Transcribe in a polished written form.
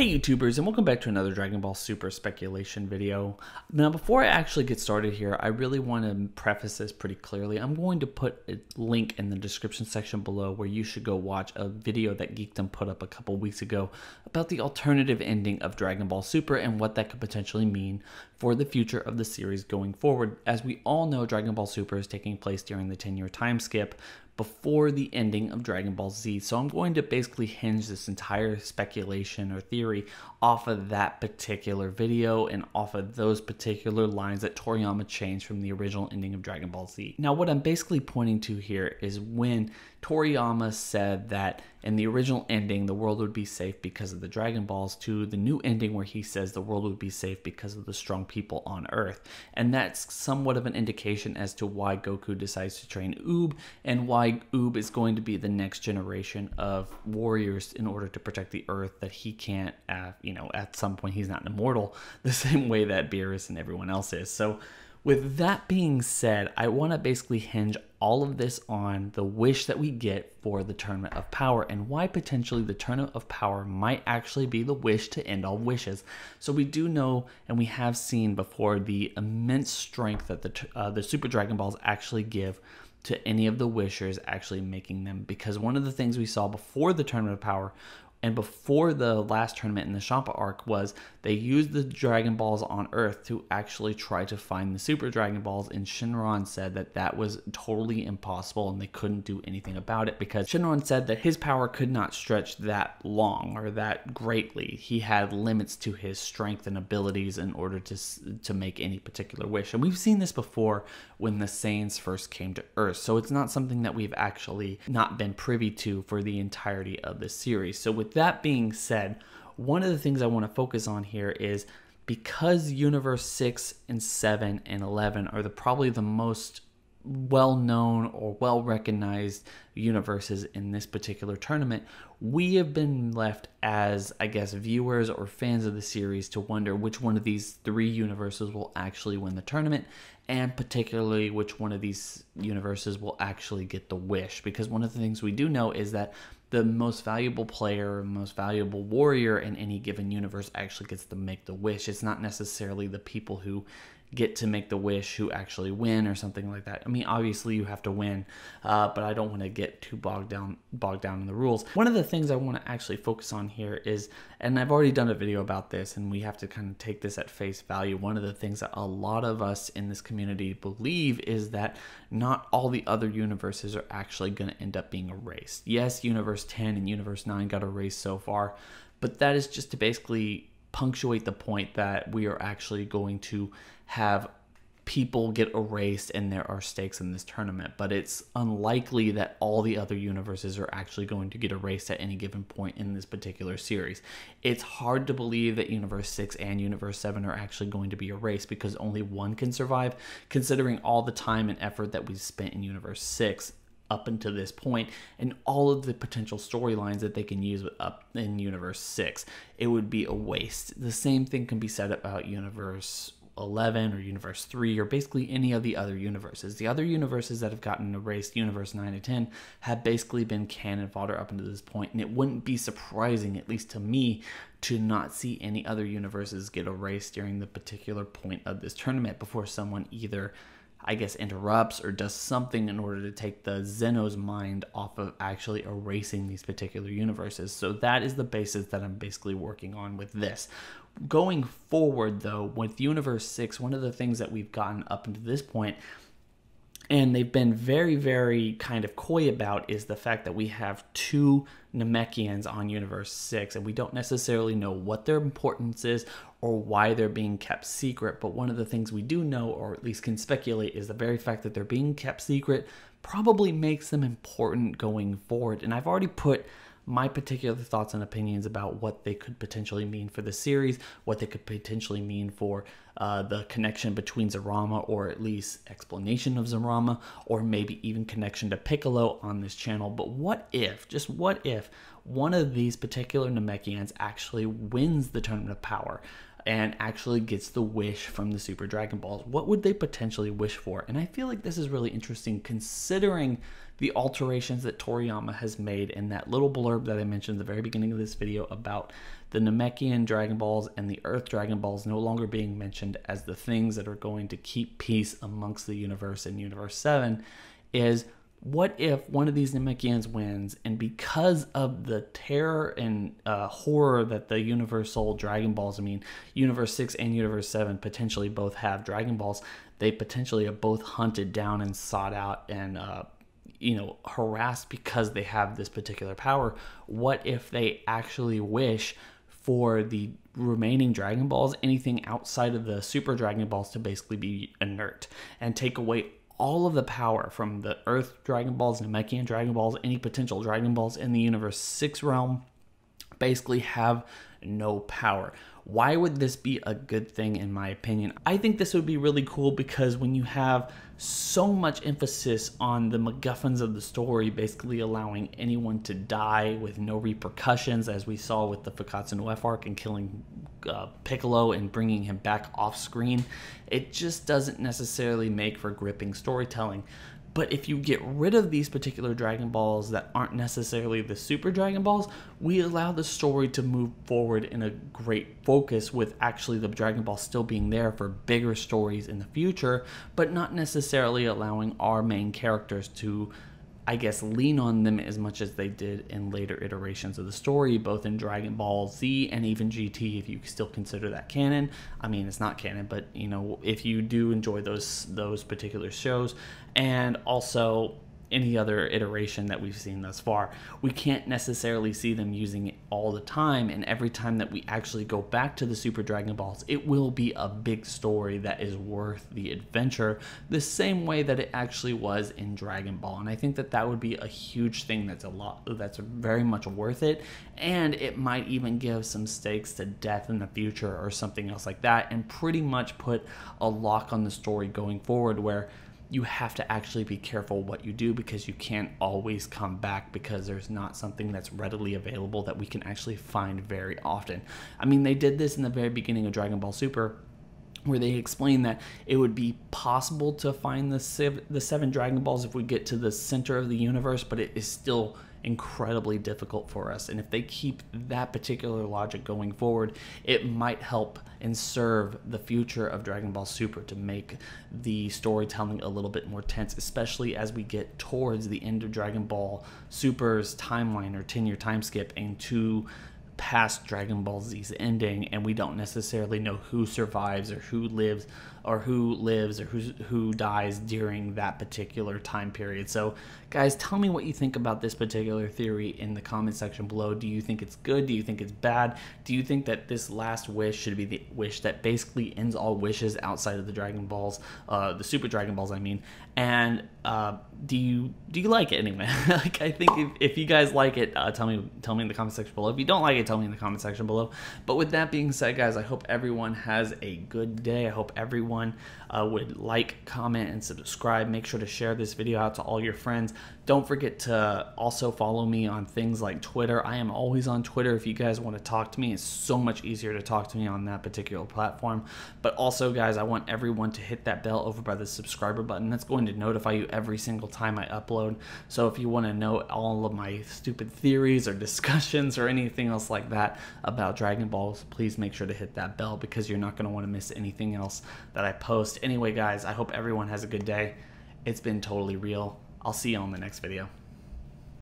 Hey YouTubers, and welcome back to another Dragon Ball Super speculation video. Now before I actually get started here, I really want to preface this pretty clearly. I'm going to put a link in the description section below where you should go watch a video that Geekdom put up a couple weeks ago about the alternative ending of Dragon Ball Super and what that could potentially mean for the future of the series going forward. As we all know, Dragon Ball Super is taking place during the 10-year time skip before the ending of Dragon Ball Z. So I'm going to basically hinge this entire speculation or theory off of that particular video and off of those particular lines that Toriyama changed from the original ending of Dragon Ball Z. Now what I'm basically pointing to here is when Toriyama said that in the original ending the world would be safe because of the Dragon Balls to the new ending where he says the world would be safe because of the strong people on Earth. And that's somewhat of an indication as to why Goku decides to train Oob and why Oob is going to be the next generation of warriors in order to protect the Earth that he can't, at some point he's not immortal the same way that Beerus and everyone else is. So with that being said, I want to basically hinge all of this on the wish that we get for the Tournament of Power and why potentially the Tournament of Power might actually be the wish to end all wishes. So we do know and we have seen before the immense strength that the Super Dragon Balls actually give to any of the wishers actually making them, because one of the things we saw before the Tournament of Power and before the last tournament in the Champa arc was they used the Dragon Balls on Earth to actually try to find the Super Dragon Balls, and Shenron said that that was totally impossible and they couldn't do anything about it because Shenron said that his power could not stretch that long or that greatly. He had limits to his strength and abilities in order to make any particular wish. And we've seen this before when the Saiyans first came to Earth, so it's not something that we've actually not been privy to for the entirety of the series. So with that being said, one of the things I want to focus on here is because Universe 6 and 7 and 11 are probably the most well-known or well-recognized universes in this particular tournament, we have been left as, I guess, viewers or fans of the series to wonder which one of these three universes will actually win the tournament, and particularly which one of these universes will actually get the wish. Because one of the things we do know is that the most valuable player, most valuable warrior in any given universe actually gets to make the wish. It's not necessarily the people who get to make the wish who actually win or something like that. I mean, obviously you have to win, but I don't want to get too bogged down in the rules. One of the things I want to actually focus on here is, and I've already done a video about this and we have to kind of take this at face value, one of the things that a lot of us in this community believe is that not all the other universes are actually going to end up being erased. Yes, Universe 10 and Universe 9 got erased so far, but that is just to basically punctuate the point that we are actually going to have people get erased and there are stakes in this tournament. But it's unlikely that all the other universes are actually going to get erased at any given point in this particular series. It's hard to believe that Universe 6 and Universe 7 are actually going to be erased because only one can survive, considering all the time and effort that we've spent in Universe 6 up until this point and all of the potential storylines that they can use up in Universe 6. It would be a waste. The same thing can be said about Universe 11 or Universe 3 or basically any of the other universes. The other universes that have gotten erased, Universe 9 and 10, have basically been cannon fodder up until this point, and it wouldn't be surprising, at least to me, to not see any other universes get erased during the particular point of this tournament before someone either, I guess, interrupts or does something in order to take the Zeno's mind off of actually erasing these particular universes. So that is the basis that I'm basically working on with this. Going forward, though, with Universe 6, one of the things that we've gotten up until this point, and they've been very, very kind of coy about, is the fact that we have two Namekians on Universe 6, and we don't necessarily know what their importance is or why they're being kept secret. But one of the things we do know, or at least can speculate, is the very fact that they're being kept secret probably makes them important going forward. And I've already put my particular thoughts and opinions about what they could potentially mean for the series, what they could potentially mean for the connection between Zerama, or at least explanation of Zerama, or maybe even connection to Piccolo on this channel. But what if, just what if, one of these particular Namekians actually wins the Tournament of Power? and actually gets the wish from the Super Dragon Balls, what would they potentially wish for? And I feel like this is really interesting considering the alterations that Toriyama has made in that little blurb that I mentioned at the very beginning of this video about the Namekian Dragon Balls and the Earth Dragon Balls no longer being mentioned as the things that are going to keep peace amongst the universe in Universe 7 is, what if one of these Namekians wins, and because of the terror and horror that the Universal Dragon Balls, Universe 6 and Universe 7 potentially both have Dragon Balls, they potentially are both hunted down and sought out and harassed because they have this particular power. What if they actually wish for the remaining Dragon Balls, anything outside of the Super Dragon Balls, to basically be inert and take away all of the power from the Earth Dragon Balls, Namekian Dragon Balls, any potential Dragon Balls in the Universe 6 realm basically have no power? Why would this be a good thing in my opinion? I think this would be really cool because when you have so much emphasis on the MacGuffins of the story basically allowing anyone to die with no repercussions, as we saw with the Fukkatsu no F arc and killing Piccolo and bringing him back off screen, it just doesn't necessarily make for gripping storytelling. But if you get rid of these particular Dragon Balls that aren't necessarily the Super Dragon Balls, we allow the story to move forward in a great focus, with actually the Dragon Balls still being there for bigger stories in the future, but not necessarily allowing our main characters to, I guess, lean on them as much as they did in later iterations of the story, both in Dragon Ball Z and even GT, if you still consider that canon. I mean, it's not canon, but if you do enjoy those particular shows, and also any other iteration that we've seen thus far, we can't necessarily see them using it all the time. And every time that we actually go back to the Super Dragon Balls, it will be a big story that is worth the adventure, the same way that it actually was in Dragon Ball. And I think that that would be a huge thing that's very much worth it. And it might even give some stakes to death in the future or something else like that, and pretty much put a lock on the story going forward, where you have to actually be careful what you do, because you can't always come back, because there's not something that's readily available that we can actually find very often. I mean, they did this in the very beginning of Dragon Ball Super, where they explained that it would be possible to find the seven Dragon Balls if we get to the center of the universe, but it is still incredibly difficult for us. And if they keep that particular logic going forward, it might help and serve the future of Dragon Ball Super to make the storytelling a little bit more tense, especially as we get towards the end of Dragon Ball Super's timeline or 10-year time skip into past Dragon Ball Z's ending, and we don't necessarily know who survives or who lives or who dies during that particular time period. So guys, tell me what you think about this particular theory in the comment section below. Do you think it's good? Do you think it's bad? Do you think that this last wish should be the wish that basically ends all wishes outside of the Dragon Balls, the Super Dragon Balls, I mean? And do you like it anyway? Like, I think if you guys like it, tell me in the comment section below. If you don't like it, tell me in the comment section below. But with that being said, guys, I hope everyone has a good day. I hope everyone would like, comment, and subscribe. Make sure to share this video out to all your friends. Don't forget to also follow me on things like Twitter. I am always on Twitter if you guys want to talk to me. It's so much easier to talk to me on that particular platform. But also, guys, I want everyone to hit that bell over by the subscriber button. That's going to notify you every single time I upload. So if you want to know all of my stupid theories or discussions or anything else like that about Dragon Balls, please make sure to hit that bell, because you're not going to want to miss anything else that I post. Anyway, guys, I hope everyone has a good day. It's been totally real. I'll see you on the next video.